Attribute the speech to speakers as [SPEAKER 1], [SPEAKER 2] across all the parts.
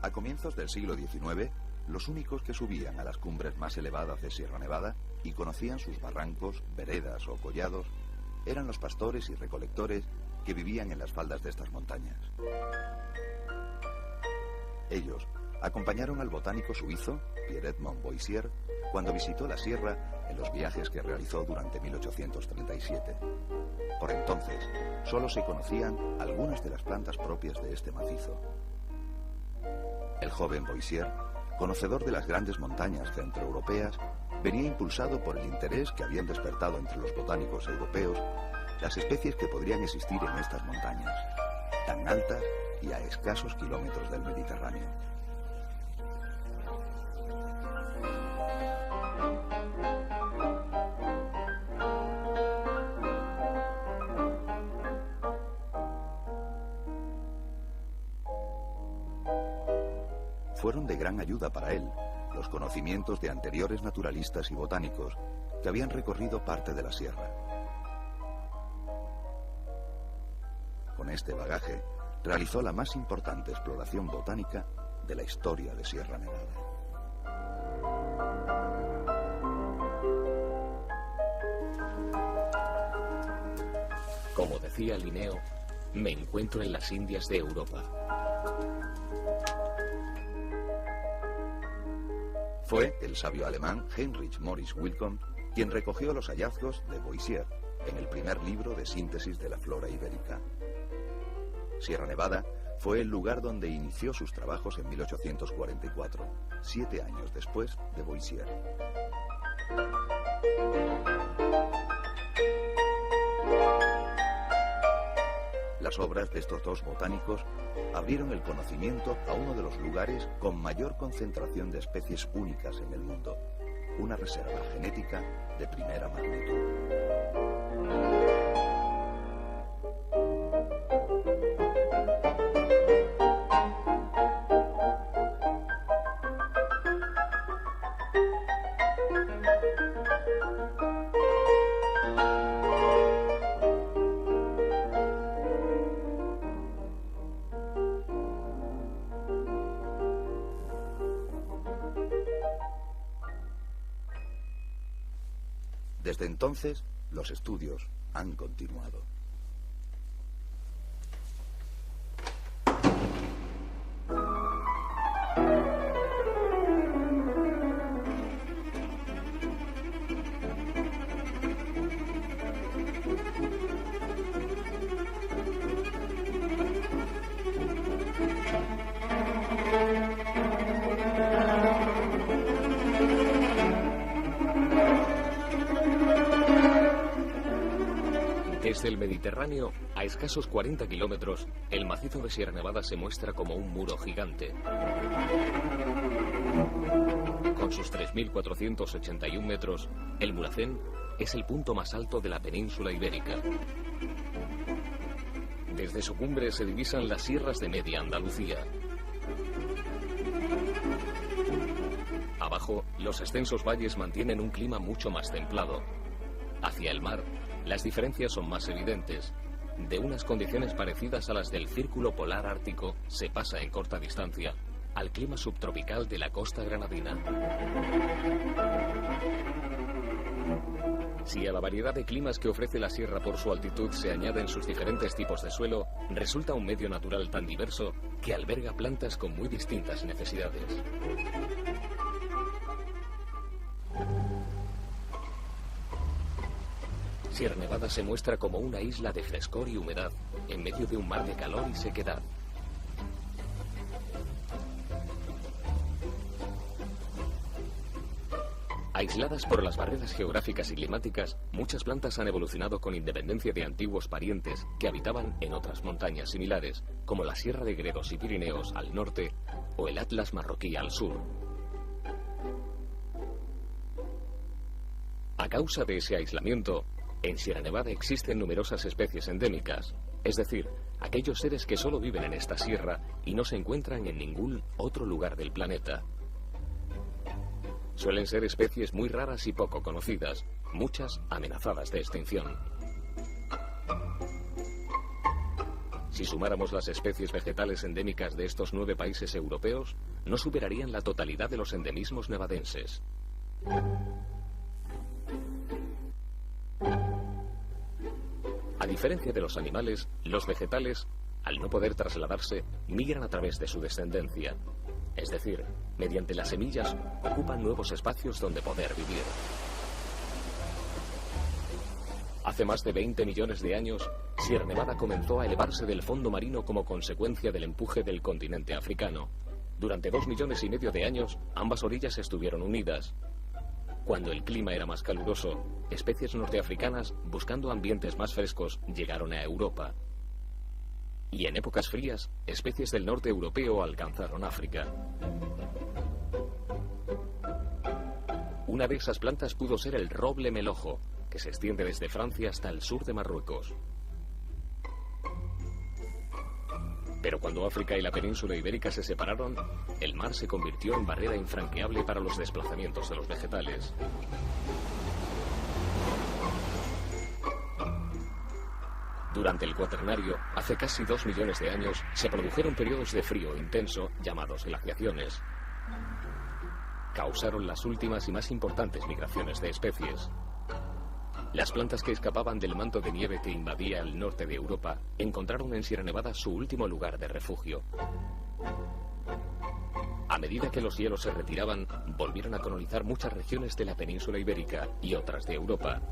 [SPEAKER 1] A comienzos del siglo XIX, los únicos que subían a las cumbres más elevadas de Sierra Nevada y conocían sus barrancos, veredas o collados eran los pastores y recolectores que vivían en las faldas de estas montañas. Ellos acompañaron al botánico suizo Pierre-Edmond Boissier cuando visitó la sierra en los viajes que realizó durante 1837. Por entonces, solo se conocían algunas de las plantas propias de este macizo. El joven Boissier, conocedor de las grandes montañas centroeuropeas, venía impulsado por el interés que habían despertado entre los botánicos europeos las especies que podrían existir en estas montañas, tan altas y a escasos kilómetros del Mediterráneo. Fueron de gran ayuda para él los conocimientos de anteriores naturalistas y botánicos que habían recorrido parte de la sierra. Con este bagaje, realizó la más importante exploración botánica de la historia de Sierra Nevada.
[SPEAKER 2] Como decía Linneo, me encuentro en las Indias de Europa.
[SPEAKER 1] Fue el sabio alemán Heinrich Maurice Wilcon quien recogió los hallazgos de Boissier en el primer libro de síntesis de la flora ibérica. Sierra Nevada fue el lugar donde inició sus trabajos en 1844, 7 años después de Boissier. Las obras de estos dos botánicos abrieron el conocimiento a uno de los lugares con mayor concentración de especies únicas en el mundo, una reserva genética de primera magnitud. Desde entonces, los estudios han continuado.
[SPEAKER 2] Desde el Mediterráneo, a escasos 40 kilómetros, el macizo de Sierra Nevada se muestra como un muro gigante. Con sus 3.481 metros, el Mulhacén es el punto más alto de la península ibérica. Desde su cumbre se divisan las sierras de Media Andalucía. Abajo, los extensos valles mantienen un clima mucho más templado. Hacia el mar, las diferencias son más evidentes. De unas condiciones parecidas a las del círculo polar ártico se pasa en corta distancia al clima subtropical de la costa granadina. Si a la variedad de climas que ofrece la sierra por su altitud se añaden sus diferentes tipos de suelo, resulta un medio natural tan diverso que alberga plantas con muy distintas necesidades. Sierra Nevada se muestra como una isla de frescor y humedad, en medio de un mar de calor y sequedad. Aisladas por las barreras geográficas y climáticas, muchas plantas han evolucionado con independencia de antiguos parientes que habitaban en otras montañas similares, como la Sierra de Gredos y Pirineos al norte o el Atlas marroquí al sur. A causa de ese aislamiento, en Sierra Nevada existen numerosas especies endémicas, es decir, aquellos seres que solo viven en esta sierra y no se encuentran en ningún otro lugar del planeta. Suelen ser especies muy raras y poco conocidas, muchas amenazadas de extinción. Si sumáramos las especies vegetales endémicas de estos 9 países europeos, no superarían la totalidad de los endemismos nevadenses. A diferencia de los animales, los vegetales, al no poder trasladarse, migran a través de su descendencia. Es decir, mediante las semillas, ocupan nuevos espacios donde poder vivir. Hace más de 20 millones de años, Sierra Nevada comenzó a elevarse del fondo marino como consecuencia del empuje del continente africano. Durante 2,5 millones de años, ambas orillas estuvieron unidas. Cuando el clima era más caluroso, especies norteafricanas, buscando ambientes más frescos, llegaron a Europa. Y en épocas frías, especies del norte europeo alcanzaron África. Una de esas plantas pudo ser el roble melojo, que se extiende desde Francia hasta el sur de Marruecos. Pero cuando África y la península ibérica se separaron, el mar se convirtió en barrera infranqueable para los desplazamientos de los vegetales. Durante el Cuaternario, hace casi 2 millones de años, se produjeron periodos de frío intenso llamados glaciaciones. Causaron las últimas y más importantes migraciones de especies. Las plantas que escapaban del manto de nieve que invadía el norte de Europa encontraron en Sierra Nevada su último lugar de refugio. A medida que los hielos se retiraban, volvieron a colonizar muchas regiones de la península ibérica y otras de Europa.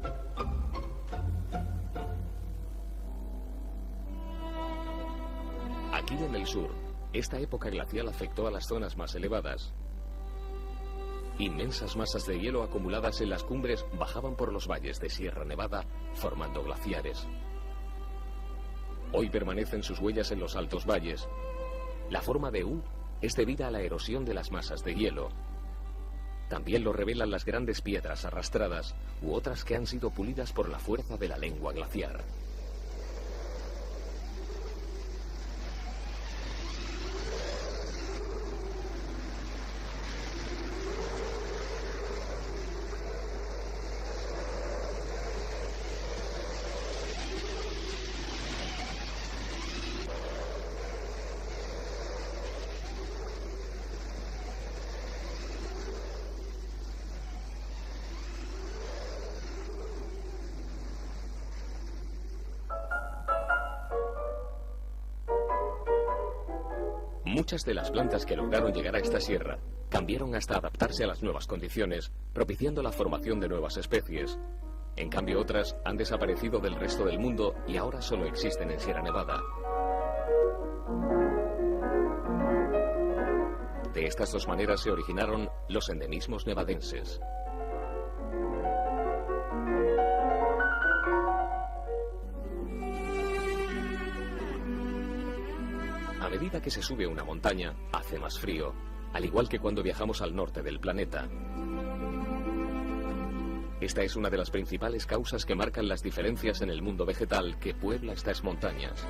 [SPEAKER 2] Aquí en el sur, esta época glacial afectó a las zonas más elevadas. Inmensas masas de hielo acumuladas en las cumbres bajaban por los valles de Sierra Nevada, formando glaciares. Hoy permanecen sus huellas en los altos valles. La forma de U es debida a la erosión de las masas de hielo. También lo revelan las grandes piedras arrastradas u otras que han sido pulidas por la fuerza de la lengua glaciar. Muchas de las plantas que lograron llegar a esta sierra cambiaron hasta adaptarse a las nuevas condiciones, propiciando la formación de nuevas especies. En cambio, otras han desaparecido del resto del mundo y ahora solo existen en Sierra Nevada. De estas dos maneras se originaron los endemismos nevadenses. A medida que se sube una montaña, hace más frío, al igual que cuando viajamos al norte del planeta. Esta es una de las principales causas que marcan las diferencias en el mundo vegetal que puebla estas montañas.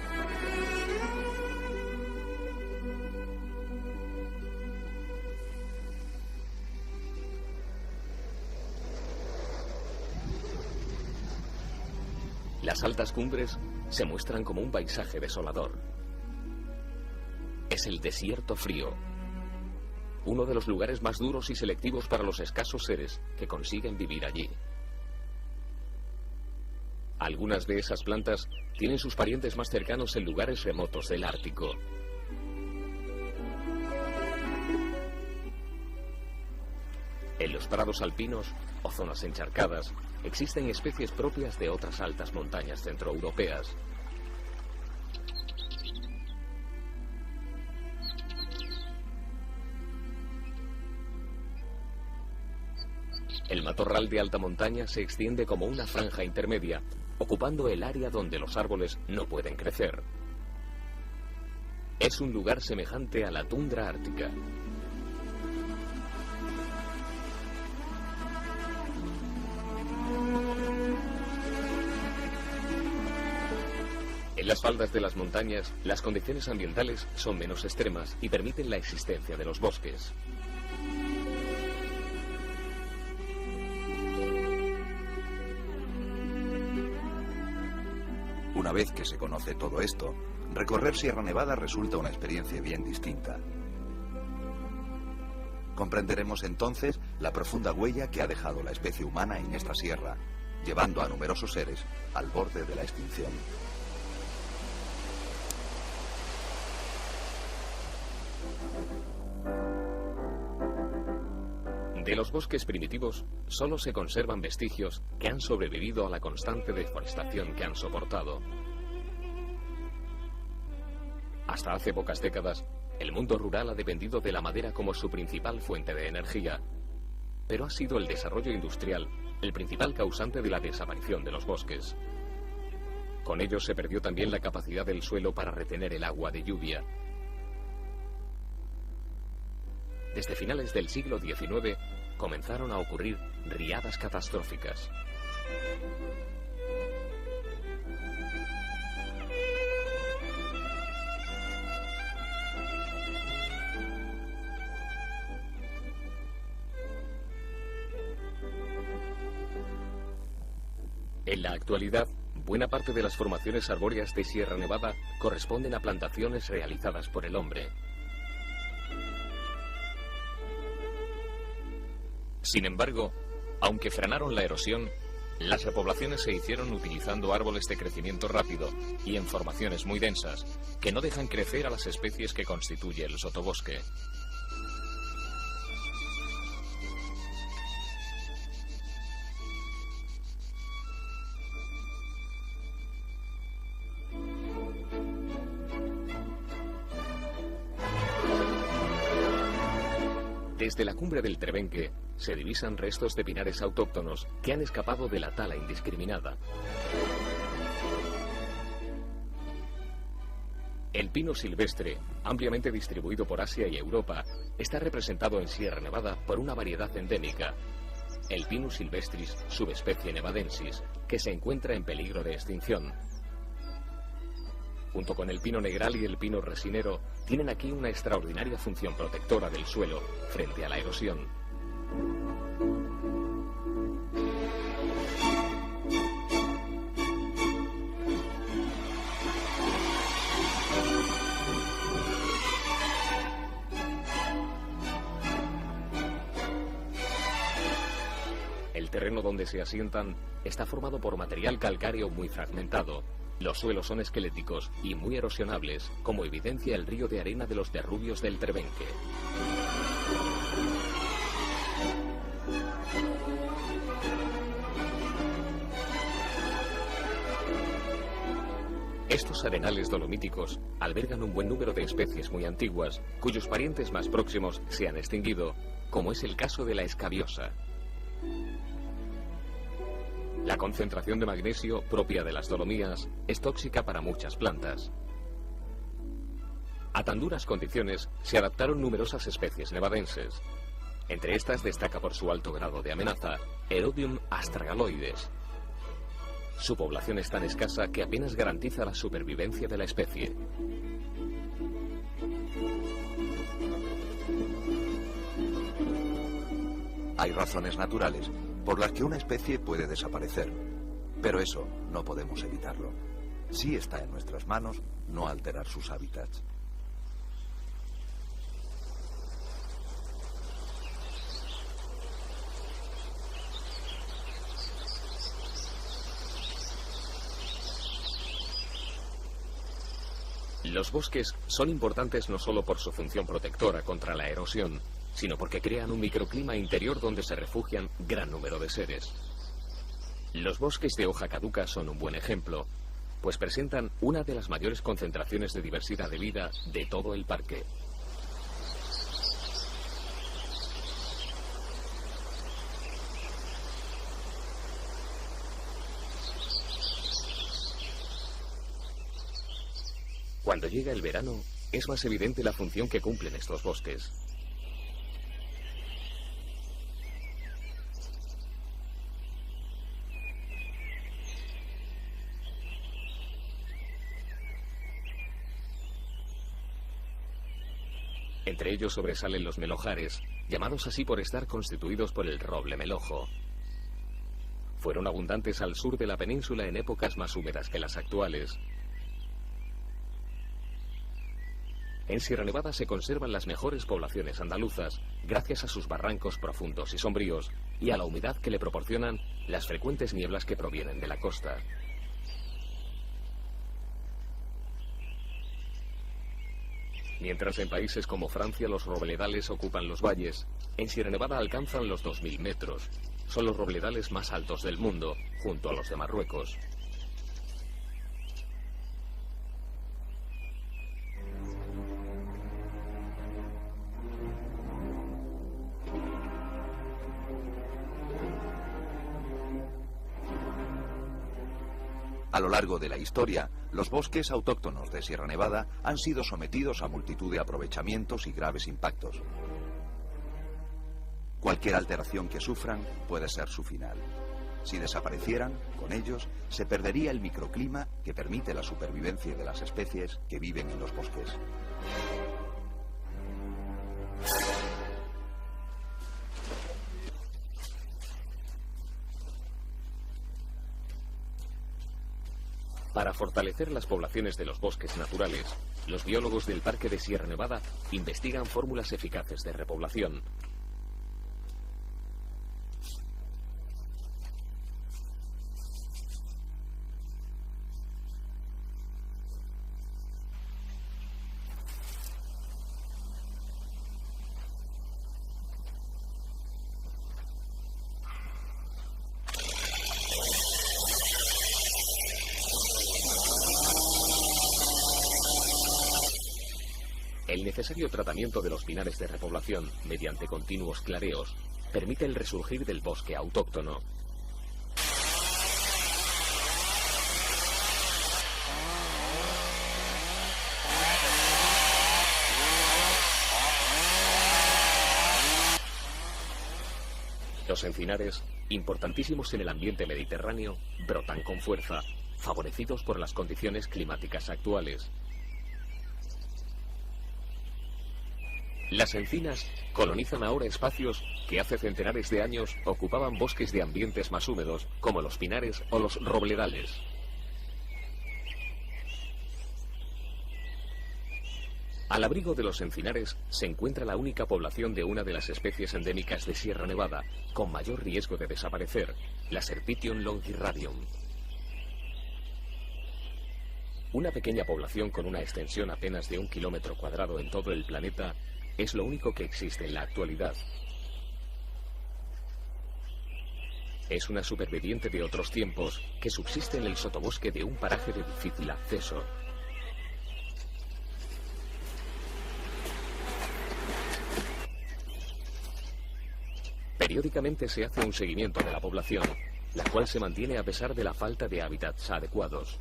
[SPEAKER 2] Las altas cumbres se muestran como un paisaje desolador. Es el desierto frío, uno de los lugares más duros y selectivos para los escasos seres que consiguen vivir allí. Algunas de esas plantas tienen sus parientes más cercanos en lugares remotos del Ártico. En los prados alpinos o zonas encharcadas existen especies propias de otras altas montañas centroeuropeas. El matorral de alta montaña se extiende como una franja intermedia, ocupando el área donde los árboles no pueden crecer. Es un lugar semejante a la tundra ártica. En las faldas de las montañas, las condiciones ambientales son menos extremas y permiten la existencia de los bosques.
[SPEAKER 1] Una vez que se conoce todo esto, recorrer Sierra Nevada resulta una experiencia bien distinta. Comprenderemos entonces la profunda huella que ha dejado la especie humana en esta sierra, llevando a numerosos seres al borde de la extinción.
[SPEAKER 2] De los bosques primitivos solo se conservan vestigios que han sobrevivido a la constante deforestación que han soportado. Hasta hace pocas décadas, el mundo rural ha dependido de la madera como su principal fuente de energía, pero ha sido el desarrollo industrial el principal causante de la desaparición de los bosques. Con ello se perdió también la capacidad del suelo para retener el agua de lluvia. Desde finales del siglo XIX comenzaron a ocurrir riadas catastróficas. En la actualidad, buena parte de las formaciones arbóreas de Sierra Nevada corresponden a plantaciones realizadas por el hombre. Sin embargo, aunque frenaron la erosión, las repoblaciones se hicieron utilizando árboles de crecimiento rápido y en formaciones muy densas, que no dejan crecer a las especies que constituye el sotobosque. Desde la cumbre del Trebenque se divisan restos de pinares autóctonos que han escapado de la tala indiscriminada. El pino silvestre, ampliamente distribuido por Asia y Europa, está representado en Sierra Nevada por una variedad endémica, el Pinus silvestris, subespecie nevadensis, que se encuentra en peligro de extinción. Junto con el pino negral y el pino resinero, tienen aquí una extraordinaria función protectora del suelo frente a la erosión. El terreno donde se asientan está formado por material calcáreo muy fragmentado. Los suelos son esqueléticos y muy erosionables, como evidencia el río de arena de los derrubios del Trebenque. Estos arenales dolomíticos albergan un buen número de especies muy antiguas, cuyos parientes más próximos se han extinguido, como es el caso de la escabiosa. La concentración de magnesio propia de las Dolomías es tóxica para muchas plantas. A tan duras condiciones se adaptaron numerosas especies nevadenses. Entre estas destaca por su alto grado de amenaza Erodium astragaloides. Su población es tan escasa que apenas garantiza la supervivencia de la especie.
[SPEAKER 1] Hay razones naturales por las que una especie puede desaparecer, pero eso no podemos evitarlo. Sí está en nuestras manos no alterar sus hábitats.
[SPEAKER 2] Los bosques son importantes no solo por su función protectora contra la erosión, sino porque crean un microclima interior donde se refugian gran número de seres. Los bosques de hoja caduca son un buen ejemplo, pues presentan una de las mayores concentraciones de diversidad de vida de todo el parque. Cuando llega el verano, es más evidente la función que cumplen estos bosques. Entre ellos sobresalen los melojares, llamados así por estar constituidos por el roble melojo. Fueron abundantes al sur de la península en épocas más húmedas que las actuales. En Sierra Nevada se conservan las mejores poblaciones andaluzas gracias a sus barrancos profundos y sombríos y a la humedad que le proporcionan las frecuentes nieblas que provienen de la costa. Mientras en países como Francia los robledales ocupan los valles, en Sierra Nevada alcanzan los 2000 metros. Son los robledales más altos del mundo, junto a los de Marruecos.
[SPEAKER 1] A lo largo de la historia, los bosques autóctonos de Sierra Nevada han sido sometidos a multitud de aprovechamientos y graves impactos. Cualquier alteración que sufran puede ser su final. Si desaparecieran, con ellos, se perdería el microclima que permite la supervivencia de las especies que viven en los bosques.
[SPEAKER 2] Para fortalecer las poblaciones de los bosques naturales, los biólogos del Parque de Sierra Nevada investigan fórmulas eficaces de repoblación. El necesario tratamiento de los pinares de repoblación mediante continuos clareos permite el resurgir del bosque autóctono. Los encinares, importantísimos en el ambiente mediterráneo, brotan con fuerza, favorecidos por las condiciones climáticas actuales. Las encinas colonizan ahora espacios que hace centenares de años ocupaban bosques de ambientes más húmedos, como los pinares o los robledales. Al abrigo de los encinares se encuentra la única población de una de las especies endémicas de Sierra Nevada, con mayor riesgo de desaparecer, la Serpythium longirradium. Una pequeña población con una extensión apenas de 1 kilómetro cuadrado en todo el planeta es lo único que existe en la actualidad. Es una superviviente de otros tiempos que subsiste en el sotobosque de un paraje de difícil acceso. Periódicamente se hace un seguimiento de la población, la cual se mantiene a pesar de la falta de hábitats adecuados.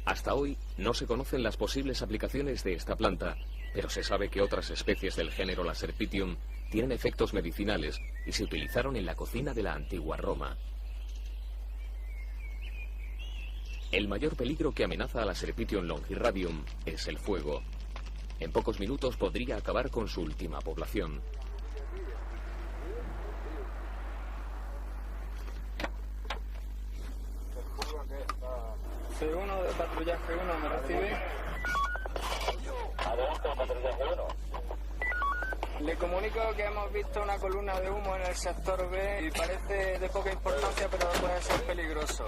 [SPEAKER 2] Hasta hoy no se conocen las posibles aplicaciones de esta planta, pero se sabe que otras especies del género la Serpythium tienen efectos medicinales y se utilizaron en la cocina de la antigua Roma. El mayor peligro que amenaza a la Serpythium longirradium es el fuego. En pocos minutos podría acabar con su última población.
[SPEAKER 3] C1 de patrullaje 1, ¿me recibe?
[SPEAKER 4] Adelante, patrullaje 1.
[SPEAKER 3] Le comunico que hemos visto una columna de humo en el sector B y parece de poca importancia, pero puede ser peligroso.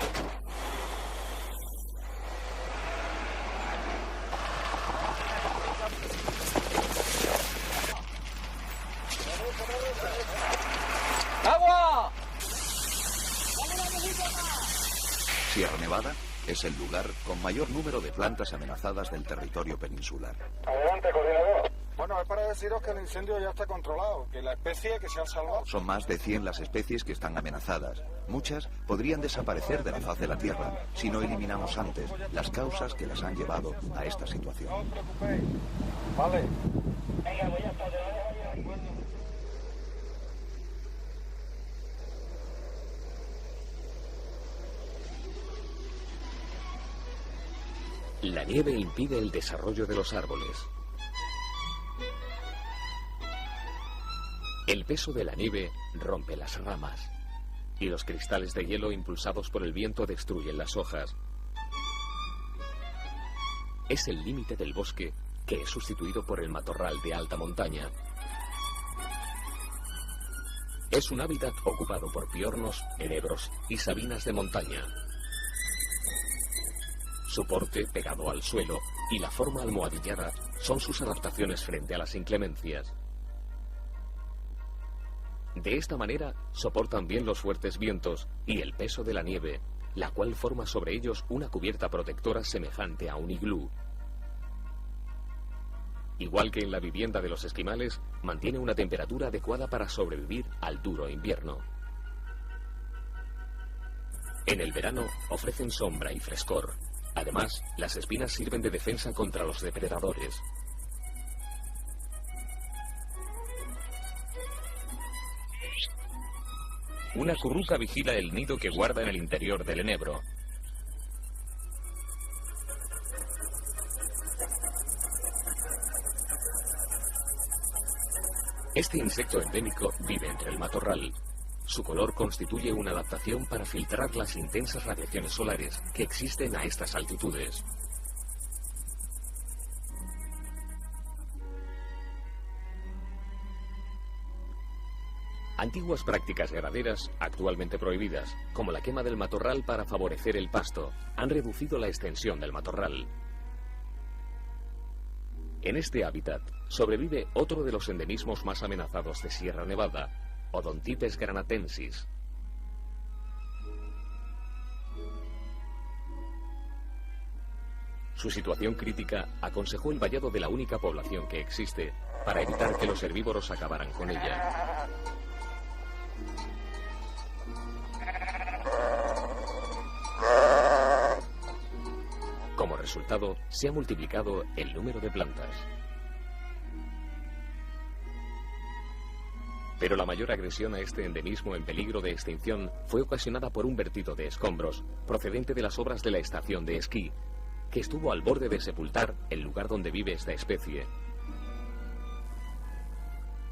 [SPEAKER 3] ¡Agua!
[SPEAKER 1] Sierra Nevada es el lugar con mayor número de plantas amenazadas del territorio peninsular.
[SPEAKER 4] Adelante, coordinador.
[SPEAKER 5] Bueno, es para deciros que el incendio ya está controlado, que la especie que se ha salvado...
[SPEAKER 1] Son más de 100 las especies que están amenazadas. Muchas podrían desaparecer de la faz de la Tierra si no eliminamos antes las causas que las han llevado a esta situación.
[SPEAKER 5] No os preocupéis. Vale.
[SPEAKER 4] Venga, voy a estar de nuevo.
[SPEAKER 2] La nieve impide el desarrollo de los árboles. El peso de la nieve rompe las ramas y los cristales de hielo impulsados por el viento destruyen las hojas. es el límite del bosque que es sustituido por el matorral de alta montaña. Es un hábitat ocupado por piornos, enebros y sabinas de montaña. Su porte pegado al suelo y la forma almohadillada son sus adaptaciones frente a las inclemencias. De esta manera soportan bien los fuertes vientos y el peso de la nieve, la cual forma sobre ellos una cubierta protectora semejante a un iglú. Igual que en la vivienda de los esquimales, mantiene una temperatura adecuada para sobrevivir al duro invierno. En el verano ofrecen sombra y frescor. Además, las espinas sirven de defensa contra los depredadores. Una curruca vigila el nido que guarda en el interior del enebro. Este insecto endémico vive entre el matorral. Su color constituye una adaptación para filtrar las intensas radiaciones solares que existen a estas altitudes. Antiguas prácticas ganaderas, actualmente prohibidas, como la quema del matorral para favorecer el pasto, han reducido la extensión del matorral. En este hábitat sobrevive otro de los endemismos más amenazados de Sierra Nevada, Odontipes granatensis. Su situación crítica aconsejó el vallado de la única población que existe para evitar que los herbívoros acabaran con ella. Como resultado, se ha multiplicado el número de plantas. Pero la mayor agresión a este endemismo en peligro de extinción fue ocasionada por un vertido de escombros, procedente de las obras de la estación de esquí, que estuvo al borde de sepultar el lugar donde vive esta especie.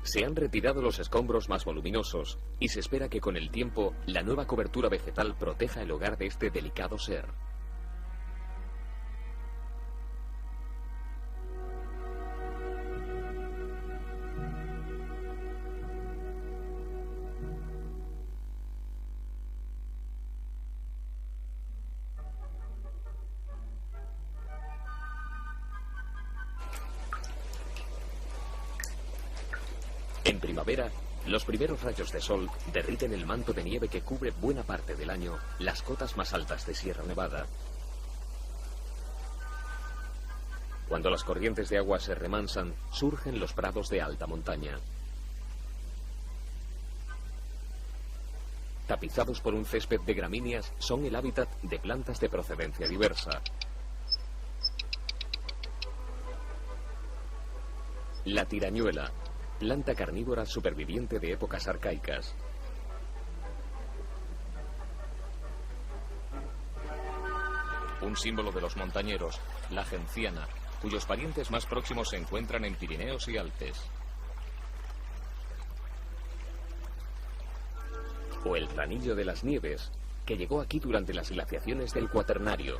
[SPEAKER 2] Se han retirado los escombros más voluminosos y se espera que con el tiempo la nueva cobertura vegetal proteja el hogar de este delicado ser. En primavera, los primeros rayos de sol derriten el manto de nieve que cubre buena parte del año las cotas más altas de Sierra Nevada. Cuando las corrientes de agua se remansan, surgen los prados de alta montaña. Tapizados por un césped de gramíneas, son el hábitat de plantas de procedencia diversa. La tirañuela, planta carnívora superviviente de épocas arcaicas. Un símbolo de los montañeros, la genciana, cuyos parientes más próximos se encuentran en Pirineos y Alpes. O el ranillo de las nieves, que llegó aquí durante las glaciaciones del Cuaternario.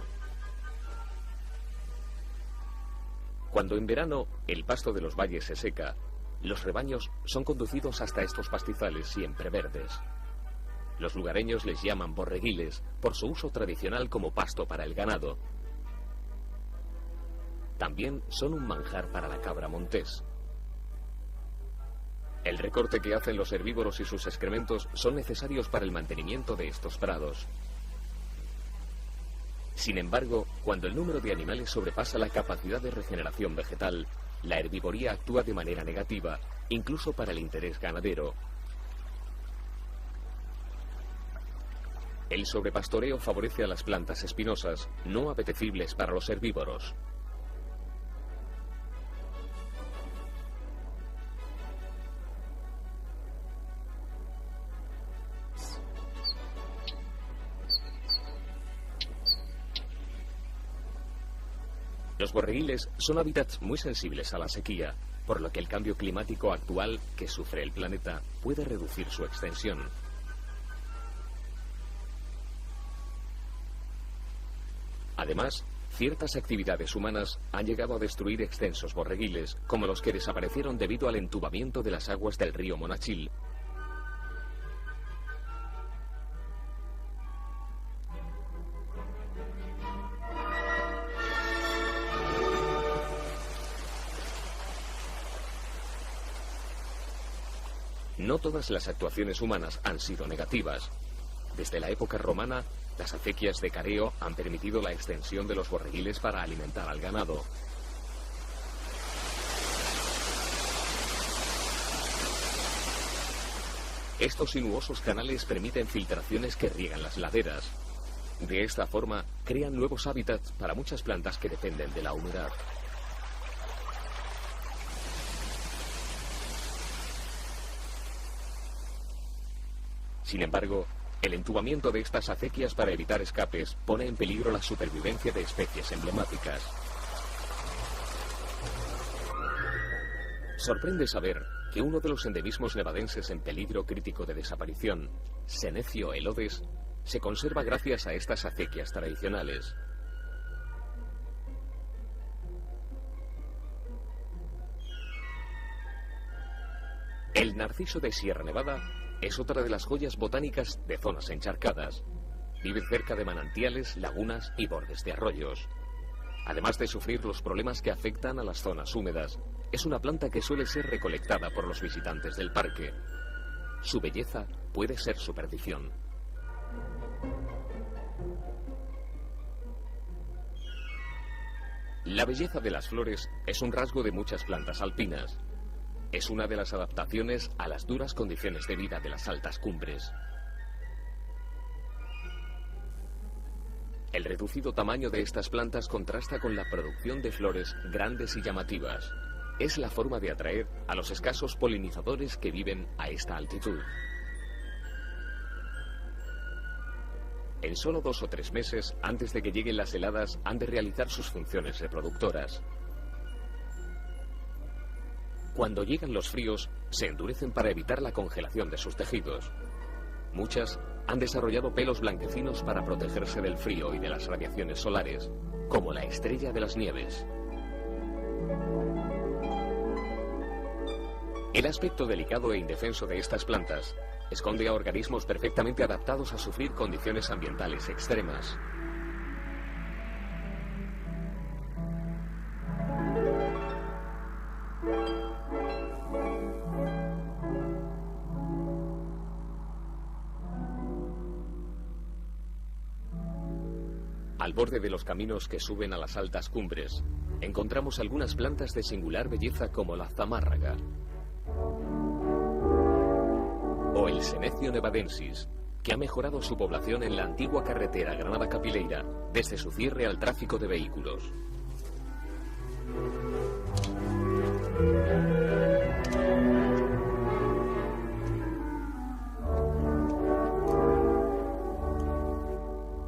[SPEAKER 2] Cuando en verano el pasto de los valles se seca, los rebaños son conducidos hasta estos pastizales siempre verdes. Los lugareños les llaman borreguiles por su uso tradicional como pasto para el ganado. También son un manjar para la cabra montés. El recorte que hacen los herbívoros y sus excrementos son necesarios para el mantenimiento de estos prados. Sin embargo, cuando el número de animales sobrepasa la capacidad de regeneración vegetal, la herbivoría actúa de manera negativa, incluso para el interés ganadero. El sobrepastoreo favorece a las plantas espinosas, no apetecibles para los herbívoros. Los borreguiles son hábitats muy sensibles a la sequía, por lo que el cambio climático actual que sufre el planeta puede reducir su extensión. Además, Ciertas actividades humanas han llegado a destruir extensos borreguiles, como los que desaparecieron debido al entubamiento de las aguas del río Monachil. No todas las actuaciones humanas han sido negativas. Desde la época romana, las acequias de careo han permitido la extensión de los borreguiles para alimentar al ganado. Estos sinuosos canales permiten filtraciones que riegan las laderas. De esta forma, crean nuevos hábitats para muchas plantas que dependen de la humedad. Sin embargo, el entubamiento de estas acequias para evitar escapes pone en peligro la supervivencia de especies emblemáticas. Sorprende saber que uno de los endemismos nevadenses en peligro crítico de desaparición, Senecio elodes, se conserva gracias a estas acequias tradicionales. El narciso de Sierra Nevada es otra de las joyas botánicas de zonas encharcadas. Vive cerca de manantiales, lagunas y bordes de arroyos. Además de sufrir los problemas que afectan a las zonas húmedas, es una planta que suele ser recolectada por los visitantes del parque. Su belleza puede ser su perdición. La belleza de las flores es un rasgo de muchas plantas alpinas. Es una de las adaptaciones a las duras condiciones de vida de las altas cumbres. El reducido tamaño de estas plantas contrasta con la producción de flores grandes y llamativas. Es la forma de atraer a los escasos polinizadores que viven a esta altitud. En solo 2 o 3 meses, antes de que lleguen las heladas, han de realizar sus funciones reproductoras. Cuando llegan los fríos, se endurecen para evitar la congelación de sus tejidos. Muchas han desarrollado pelos blanquecinos para protegerse del frío y de las radiaciones solares, como la estrella de las nieves. El aspecto delicado e indefenso de estas plantas esconde a organismos perfectamente adaptados a sufrir condiciones ambientales extremas. Al borde de los caminos que suben a las altas cumbres, encontramos algunas plantas de singular belleza como la zamárraga o el Senecio nevadensis, que ha mejorado su población en la antigua carretera Granada-Capileira desde su cierre al tráfico de vehículos.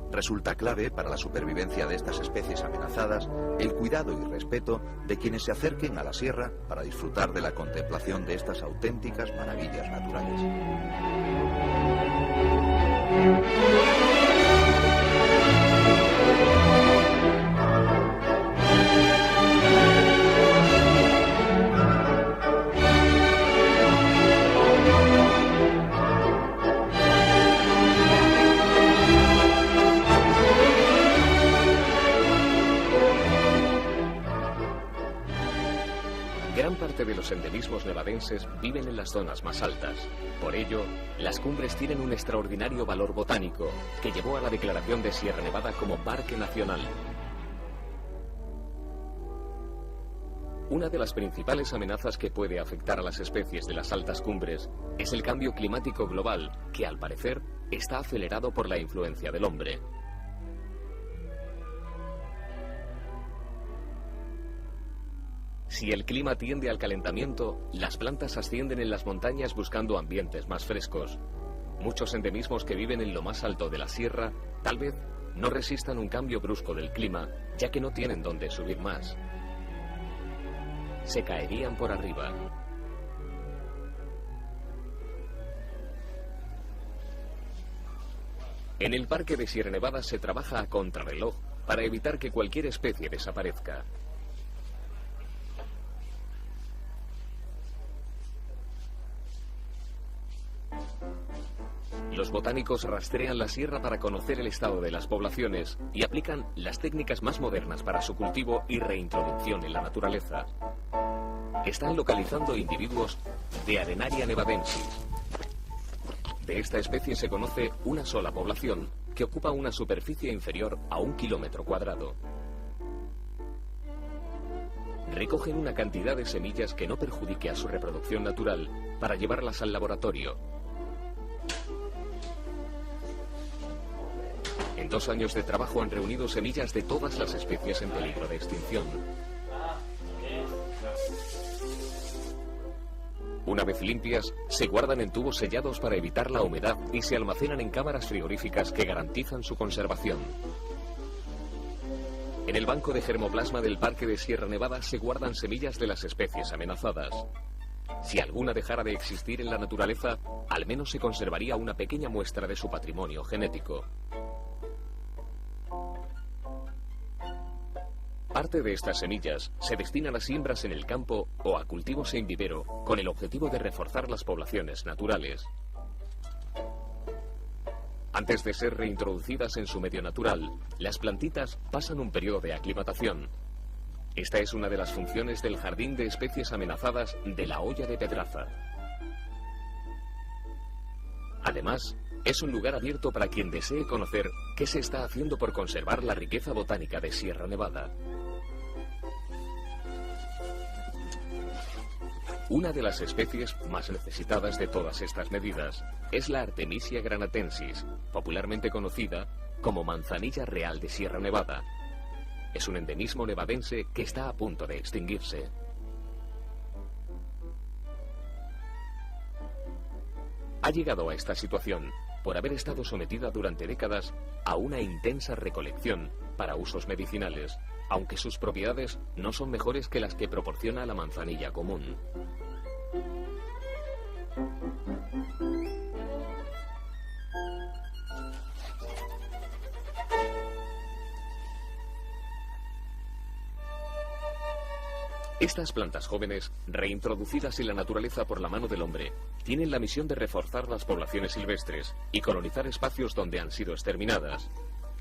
[SPEAKER 1] Resulta clave para la supervivencia de estas especies amenazadas el cuidado y respeto de quienes se acerquen a la sierra para disfrutar de la contemplación de estas auténticas maravillas naturales.
[SPEAKER 2] Gran parte de los endemismos nevadenses viven en las zonas más altas. Por ello, las cumbres tienen un extraordinario valor botánico que llevó a la declaración de Sierra Nevada como Parque Nacional. Una de las principales amenazas que puede afectar a las especies de las altas cumbres es el cambio climático global, que al parecer está acelerado por la influencia del hombre. Si el clima tiende al calentamiento, las plantas ascienden en las montañas buscando ambientes más frescos. Muchos endemismos que viven en lo más alto de la sierra tal vez no resistan un cambio brusco del clima, ya que no tienen dónde subir más. Se caerían por arriba. En el parque de Sierra Nevada se trabaja a contrarreloj para evitar que cualquier especie desaparezca. Los botánicos rastrean la sierra para conocer el estado de las poblaciones y aplican las técnicas más modernas para su cultivo y reintroducción en la naturaleza. Están localizando individuos de Arenaria nevadensis. De esta especie se conoce una sola población, que ocupa una superficie inferior a 1 kilómetro cuadrado. Recogen una cantidad de semillas que no perjudique a su reproducción natural para llevarlas al laboratorio. En 2 años de trabajo han reunido semillas de todas las especies en peligro de extinción. Una vez limpias, se guardan en tubos sellados para evitar la humedad y se almacenan en cámaras frigoríficas que garantizan su conservación. En el banco de germoplasma del Parque de Sierra Nevada se guardan semillas de las especies amenazadas. Si alguna dejara de existir en la naturaleza, al menos se conservaría una pequeña muestra de su patrimonio genético. Parte de estas semillas se destinan a siembras en el campo o a cultivos en vivero con el objetivo de reforzar las poblaciones naturales. Antes de ser reintroducidas en su medio natural, las plantitas pasan un periodo de aclimatación. Esta es una de las funciones del Jardín de Especies Amenazadas de la Hoya de Pedraza. Además, es un lugar abierto para quien desee conocer qué se está haciendo por conservar la riqueza botánica de Sierra Nevada. Una de las especies más necesitadas de todas estas medidas es la Artemisia granatensis, popularmente conocida como manzanilla real de Sierra Nevada. Es un endemismo nevadense que está a punto de extinguirse. Ha llegado a esta situación por haber estado sometida durante décadas a una intensa recolección para usos medicinales, aunque sus propiedades no son mejores que las que proporciona la manzanilla común. Estas plantas jóvenes, reintroducidas en la naturaleza por la mano del hombre, tienen la misión de reforzar las poblaciones silvestres y colonizar espacios donde han sido exterminadas.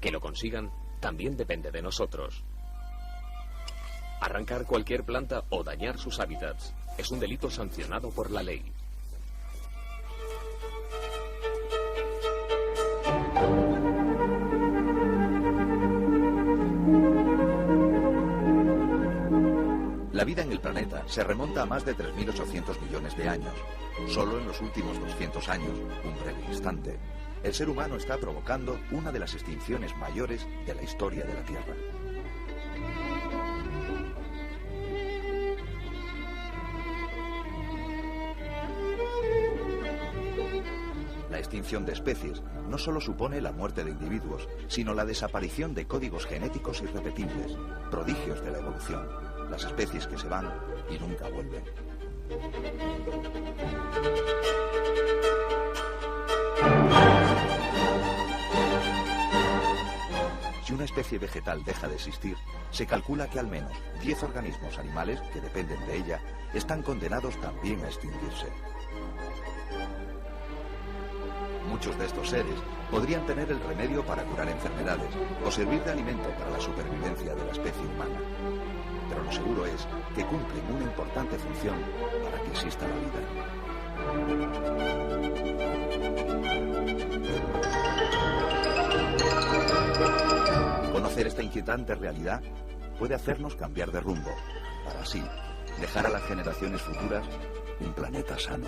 [SPEAKER 2] Que lo consigan también depende de nosotros. Arrancar cualquier planta o dañar sus hábitats es un delito sancionado por la ley.
[SPEAKER 1] La vida en el planeta se remonta a más de 3.800 millones de años. Solo en los últimos 200 años, un breve instante, el ser humano está provocando una de las extinciones mayores de la historia de la Tierra. La extinción de especies no solo supone la muerte de individuos, sino la desaparición de códigos genéticos irrepetibles, prodigios de la evolución, las especies que se van y nunca vuelven. Si una especie vegetal deja de existir, se calcula que al menos 10 organismos animales que dependen de ella están condenados también a extinguirse. Muchos de estos seres podrían tener el remedio para curar enfermedades o servir de alimento para la supervivencia de la especie humana. Pero lo seguro es que cumplen una importante función para que exista la vida. Conocer esta inquietante realidad puede hacernos cambiar de rumbo, para así dejar a las generaciones futuras un planeta sano.